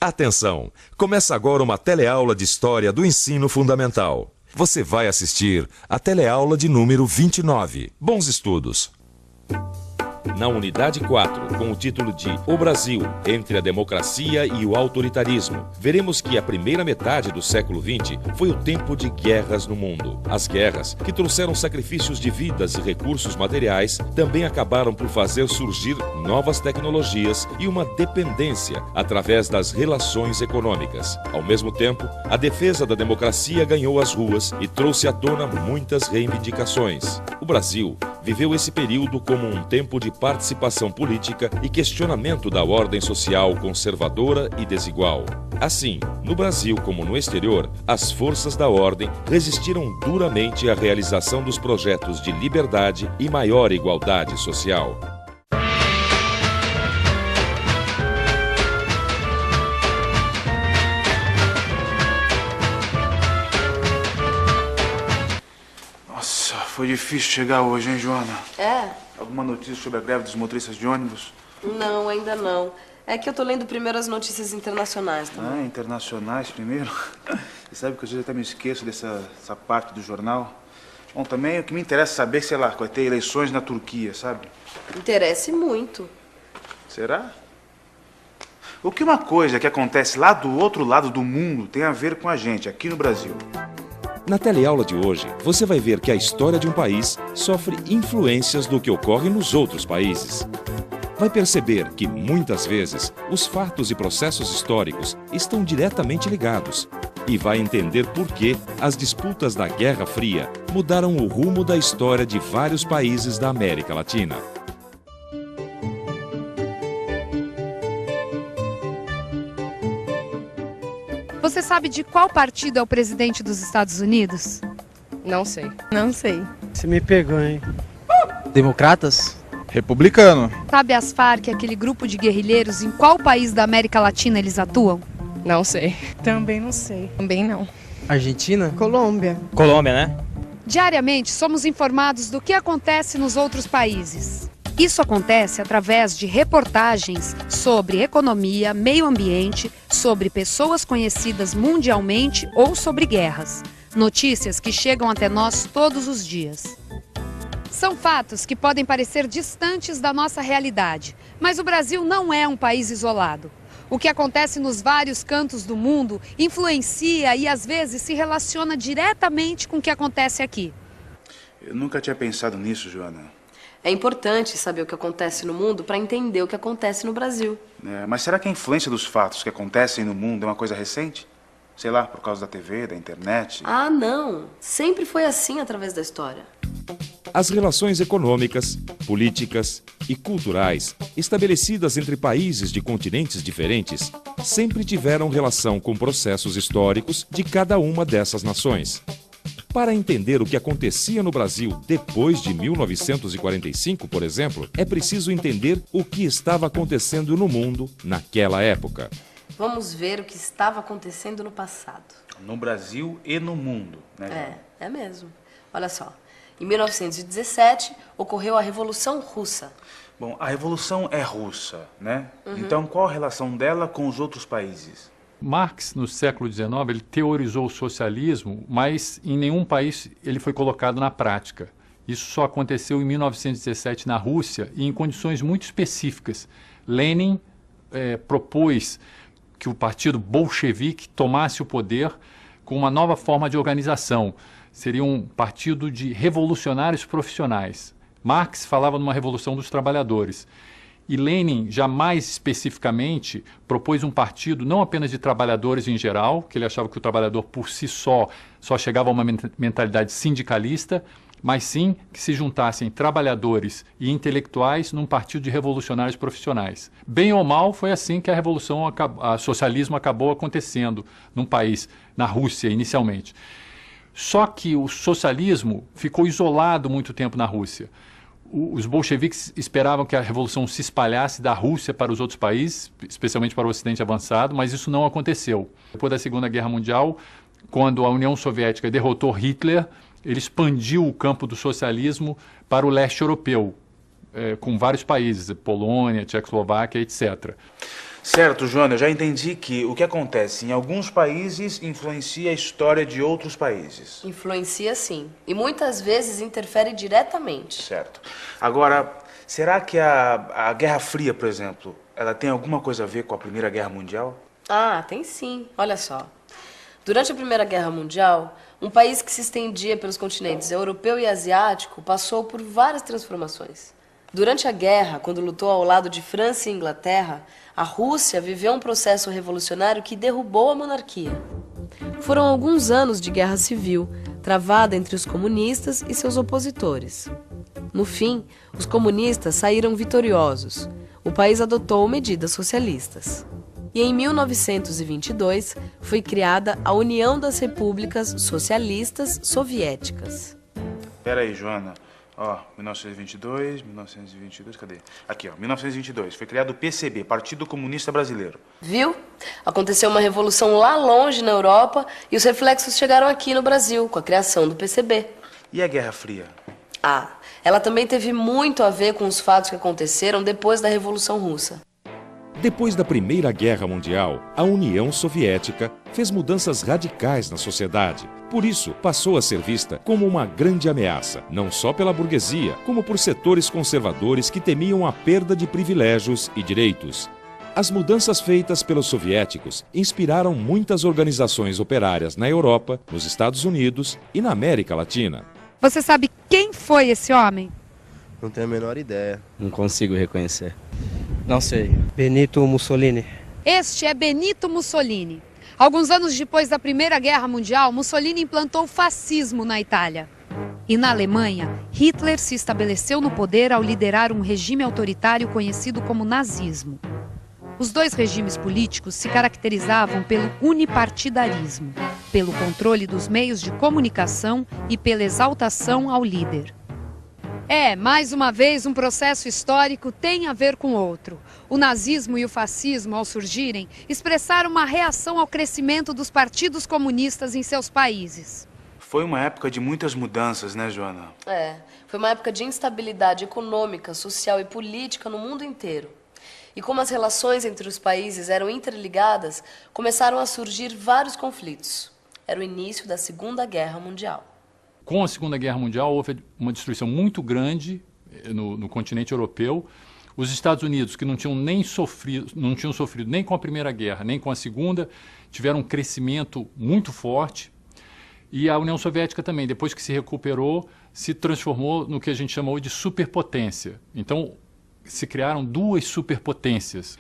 Atenção! Começa agora uma teleaula de História do Ensino Fundamental. Você vai assistir a teleaula de número 29. Bons estudos! Na unidade 4, com o título de O Brasil, entre a democracia e o autoritarismo, veremos que a primeira metade do século XX foi o tempo de guerras no mundo. As guerras, que trouxeram sacrifícios de vidas e recursos materiais, também acabaram por fazer surgir novas tecnologias e uma dependência através das relações econômicas. Ao mesmo tempo, a defesa da democracia ganhou as ruas e trouxe à tona muitas reivindicações. O Brasil viveu esse período como um tempo de participação política e questionamento da ordem social conservadora e desigual. Assim, no Brasil como no exterior, as forças da ordem resistiram duramente à realização dos projetos de liberdade e maior igualdade social. Nossa, foi difícil chegar hoje, hein, Joana? É? Alguma notícia sobre a greve dos motoristas de ônibus? Não, ainda não. É que eu tô lendo primeiro as notícias internacionais também. Ah, internacionais primeiro? Você sabe que às vezes eu até me esqueço dessa parte do jornal. Bom, também o que me interessa saber, sei lá, vai ter eleições na Turquia, sabe? Interesse muito. Será? O que uma coisa que acontece lá do outro lado do mundo tem a ver com a gente, aqui no Brasil? Na teleaula de hoje, você vai ver que a história de um país sofre influências do que ocorre nos outros países. Vai perceber que, muitas vezes, os fatos e processos históricos estão diretamente ligados. E vai entender por que as disputas da Guerra Fria mudaram o rumo da história de vários países da América Latina. Você sabe de qual partido é o presidente dos Estados Unidos? Não sei. Não sei. Você me pegou, hein? Democratas? Republicano. Sabe as Farc, aquele grupo de guerrilheiros, em qual país da América Latina eles atuam? Não sei. Também não sei. Também não. Argentina? Colômbia. Colômbia, né? Diariamente somos informados do que acontece nos outros países. Isso acontece através de reportagens sobre economia, meio ambiente, sobre pessoas conhecidas mundialmente ou sobre guerras. Notícias que chegam até nós todos os dias. São fatos que podem parecer distantes da nossa realidade, mas o Brasil não é um país isolado. O que acontece nos vários cantos do mundo influencia e às vezes se relaciona diretamente com o que acontece aqui. Eu nunca tinha pensado nisso, Joana. É importante saber o que acontece no mundo para entender o que acontece no Brasil. Mas será que a influência dos fatos que acontecem no mundo é uma coisa recente? Sei lá, por causa da TV, da internet? Ah, não. Sempre foi assim através da história. As relações econômicas, políticas e culturais estabelecidas entre países de continentes diferentes sempre tiveram relação com processos históricos de cada uma dessas nações. Para entender o que acontecia no Brasil depois de 1945, por exemplo, é preciso entender o que estava acontecendo no mundo naquela época. Vamos ver o que estava acontecendo no passado. No Brasil e no mundo, né, Joana? É mesmo. Olha só, em 1917 ocorreu a Revolução Russa. Bom, a Revolução é russa, né? Então qual a relação dela com os outros países? Marx, no século XIX, ele teorizou o socialismo, mas em nenhum país ele foi colocado na prática. Isso só aconteceu em 1917 na Rússia e em condições muito específicas. Lenin propôs que o partido bolchevique tomasse o poder com uma nova forma de organização. Seria um partido de revolucionários profissionais. Marx falava numa revolução dos trabalhadores. E Lenin, já mais especificamente, propôs um partido não apenas de trabalhadores em geral, que ele achava que o trabalhador por si só chegava a uma mentalidade sindicalista, mas sim que se juntassem trabalhadores e intelectuais num partido de revolucionários profissionais. Bem ou mal, foi assim que o socialismo acabou acontecendo num país, na Rússia inicialmente. Só que o socialismo ficou isolado muito tempo na Rússia. Os bolcheviques esperavam que a revolução se espalhasse da Rússia para os outros países, especialmente para o Ocidente avançado, mas isso não aconteceu. Depois da Segunda Guerra Mundial, quando a União Soviética derrotou Hitler, ele expandiu o campo do socialismo para o leste europeu, com vários países, Polônia, Tchecoslováquia, etc. Certo, Joana, eu já entendi que o que acontece em alguns países influencia a história de outros países. Influencia sim. E muitas vezes interfere diretamente. Certo. Agora, será que a Guerra Fria, por exemplo, ela tem alguma coisa a ver com a Primeira Guerra Mundial? Ah, tem sim. Olha só. Durante a Primeira Guerra Mundial, um país que se estendia pelos continentes europeu e asiático passou por várias transformações. Durante a guerra, quando lutou ao lado de França e Inglaterra, a Rússia viveu um processo revolucionário que derrubou a monarquia. Foram alguns anos de guerra civil, travada entre os comunistas e seus opositores. No fim, os comunistas saíram vitoriosos. O país adotou medidas socialistas. E em 1922 foi criada a União das Repúblicas Socialistas Soviéticas. Pera aí, Joana. Ó, 1922, cadê? Aqui, ó, 1922. Foi criado o PCB, Partido Comunista Brasileiro. Viu? Aconteceu uma revolução lá longe na Europa e os reflexos chegaram aqui no Brasil, com a criação do PCB. E a Guerra Fria? Ah, ela também teve muito a ver com os fatos que aconteceram depois da Revolução Russa. Depois da Primeira Guerra Mundial, a União Soviética fez mudanças radicais na sociedade. Por isso, passou a ser vista como uma grande ameaça, não só pela burguesia, como por setores conservadores que temiam a perda de privilégios e direitos. As mudanças feitas pelos soviéticos inspiraram muitas organizações operárias na Europa, nos Estados Unidos e na América Latina. Você sabe quem foi esse homem? Não tenho a menor ideia. Não consigo reconhecer. Não sei. Benito Mussolini. Este é Benito Mussolini. Alguns anos depois da Primeira Guerra Mundial, Mussolini implantou o fascismo na Itália. E na Alemanha, Hitler se estabeleceu no poder ao liderar um regime autoritário conhecido como nazismo. Os dois regimes políticos se caracterizavam pelo unipartidarismo, pelo controle dos meios de comunicação e pela exaltação ao líder. Mais uma vez, um processo histórico tem a ver com outro. O nazismo e o fascismo, ao surgirem, expressaram uma reação ao crescimento dos partidos comunistas em seus países. Foi uma época de muitas mudanças, né, Joana? Foi uma época de instabilidade econômica, social e política no mundo inteiro. E como as relações entre os países eram interligadas, começaram a surgir vários conflitos. Era o início da Segunda Guerra Mundial. Com a Segunda Guerra Mundial, houve uma destruição muito grande no continente europeu. Os Estados Unidos, que não tinham sofrido nem com a Primeira Guerra, nem com a Segunda, tiveram um crescimento muito forte. E a União Soviética também, depois que se recuperou, se transformou no que a gente chamou de superpotência. Então, se criaram duas superpotências.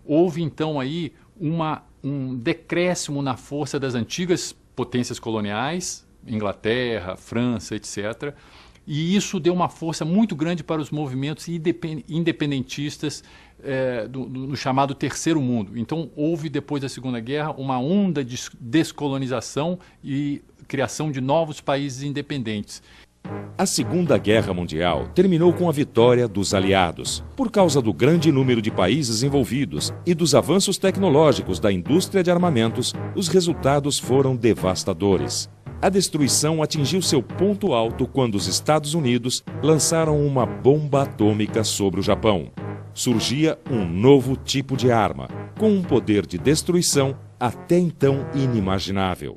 Houve, então, aí um decréscimo na força das antigas potências coloniais, Inglaterra, França, etc. E isso deu uma força muito grande para os movimentos independentistas no chamado Terceiro Mundo. Então, houve, depois da Segunda Guerra, uma onda de descolonização e criação de novos países independentes. A Segunda Guerra Mundial terminou com a vitória dos aliados. Por causa do grande número de países envolvidos e dos avanços tecnológicos da indústria de armamentos, os resultados foram devastadores. A destruição atingiu seu ponto alto quando os Estados Unidos lançaram uma bomba atômica sobre o Japão. Surgia um novo tipo de arma, com um poder de destruição até então inimaginável.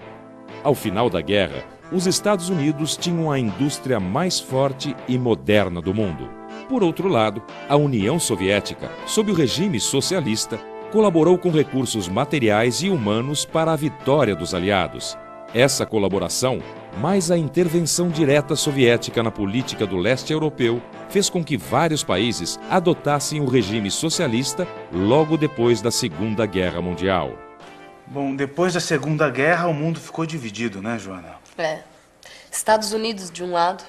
Ao final da guerra, os Estados Unidos tinham a indústria mais forte e moderna do mundo. Por outro lado, a União Soviética, sob o regime socialista, colaborou com recursos materiais e humanos para a vitória dos aliados. Essa colaboração, mais a intervenção direta soviética na política do leste europeu, fez com que vários países adotassem o regime socialista logo depois da Segunda Guerra Mundial. Bom, depois da Segunda Guerra, o mundo ficou dividido, né, Joana? Estados Unidos de um lado,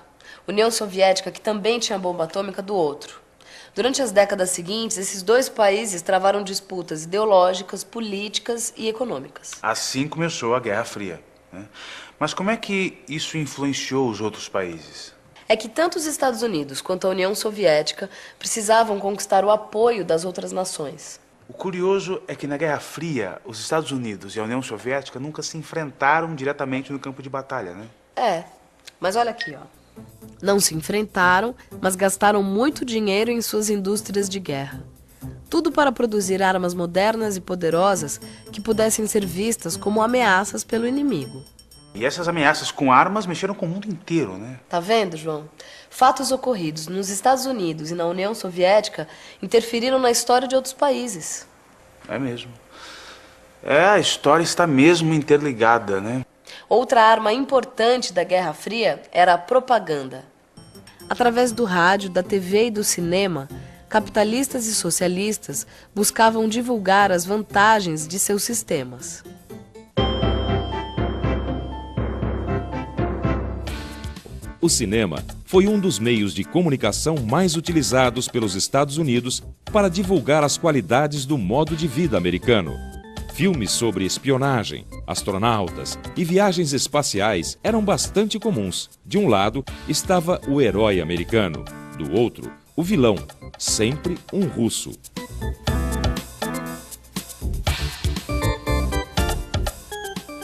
União Soviética, que também tinha bomba atômica, do outro. Durante as décadas seguintes, esses dois países travaram disputas ideológicas, políticas e econômicas. Assim começou a Guerra Fria, né? Mas como é que isso influenciou os outros países? É que tanto os Estados Unidos quanto a União Soviética precisavam conquistar o apoio das outras nações. O curioso é que na Guerra Fria, os Estados Unidos e a União Soviética nunca se enfrentaram diretamente no campo de batalha, né? Mas olha aqui, ó. Não se enfrentaram, mas gastaram muito dinheiro em suas indústrias de guerra. Tudo para produzir armas modernas e poderosas que pudessem ser vistas como ameaças pelo inimigo. E essas ameaças com armas mexeram com o mundo inteiro, né? Tá vendo, João? Fatos ocorridos nos Estados Unidos e na União Soviética interferiram na história de outros países. É mesmo. A história está mesmo interligada, né? Outra arma importante da Guerra Fria era a propaganda. Através do rádio, da TV e do cinema, capitalistas e socialistas buscavam divulgar as vantagens de seus sistemas. O cinema foi um dos meios de comunicação mais utilizados pelos Estados Unidos para divulgar as qualidades do modo de vida americano. Filmes sobre espionagem, astronautas e viagens espaciais eram bastante comuns. De um lado estava o herói americano, do outro, o vilão, sempre um russo.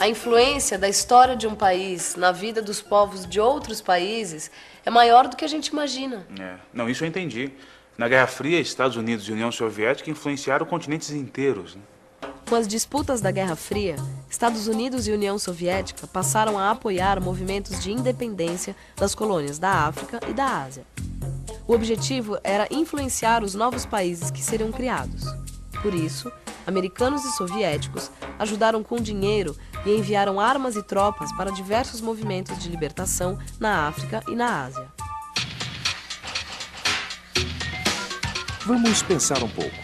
A influência da história de um país na vida dos povos de outros países é maior do que a gente imagina. Não, isso eu entendi. Na Guerra Fria, Estados Unidos e União Soviética influenciaram continentes inteiros, né? Com as disputas da Guerra Fria, Estados Unidos e União Soviética passaram a apoiar movimentos de independência das colônias da África e da Ásia. O objetivo era influenciar os novos países que seriam criados. Por isso, americanos e soviéticos ajudaram com dinheiro e enviaram armas e tropas para diversos movimentos de libertação na África e na Ásia. Vamos pensar um pouco.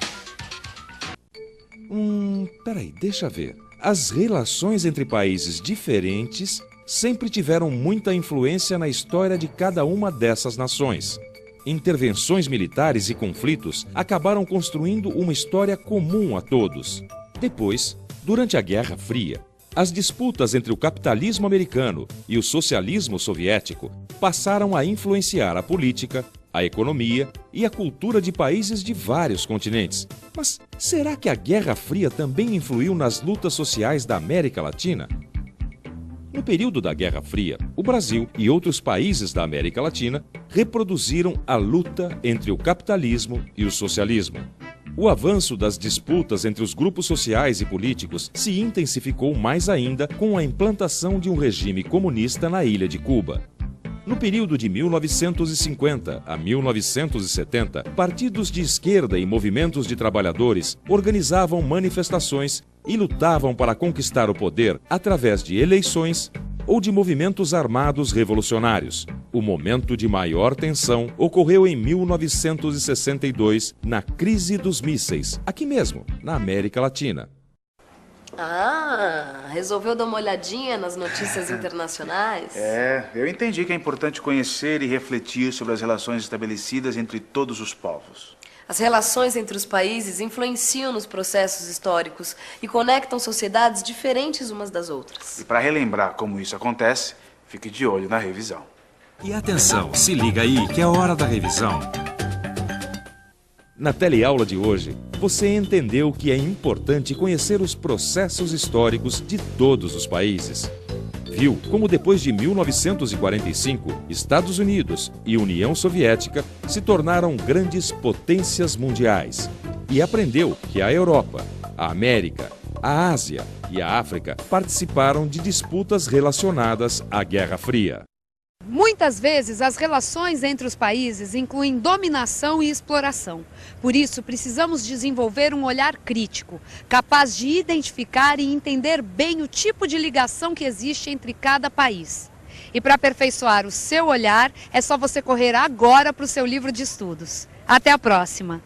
Peraí, deixa ver. As relações entre países diferentes sempre tiveram muita influência na história de cada uma dessas nações. Intervenções militares e conflitos acabaram construindo uma história comum a todos. Depois, durante a Guerra Fria, as disputas entre o capitalismo americano e o socialismo soviético passaram a influenciar a política, a economia e a cultura de países de vários continentes. Mas será que a Guerra Fria também influiu nas lutas sociais da América Latina? No período da Guerra Fria, o Brasil e outros países da América Latina reproduziram a luta entre o capitalismo e o socialismo. O avanço das disputas entre os grupos sociais e políticos se intensificou mais ainda com a implantação de um regime comunista na ilha de Cuba. No período de 1950 a 1970, partidos de esquerda e movimentos de trabalhadores organizavam manifestações e lutavam para conquistar o poder através de eleições ou de movimentos armados revolucionários. O momento de maior tensão ocorreu em 1962, na crise dos mísseis, aqui mesmo, na América Latina. Resolveu dar uma olhadinha nas notícias internacionais? Eu entendi que é importante conhecer e refletir sobre as relações estabelecidas entre todos os povos. As relações entre os países influenciam nos processos históricos e conectam sociedades diferentes umas das outras. E para relembrar como isso acontece, fique de olho na revisão. E atenção, se liga aí que é hora da revisão. Na teleaula de hoje, você entendeu que é importante conhecer os processos históricos de todos os países. Viu como depois de 1945, Estados Unidos e União Soviética se tornaram grandes potências mundiais. E aprendeu que a Europa, a América, a Ásia e a África participaram de disputas relacionadas à Guerra Fria. Muitas vezes, as relações entre os países incluem dominação e exploração. Por isso, precisamos desenvolver um olhar crítico, capaz de identificar e entender bem o tipo de ligação que existe entre cada país. E para aperfeiçoar o seu olhar, é só você correr agora para o seu livro de estudos. Até a próxima!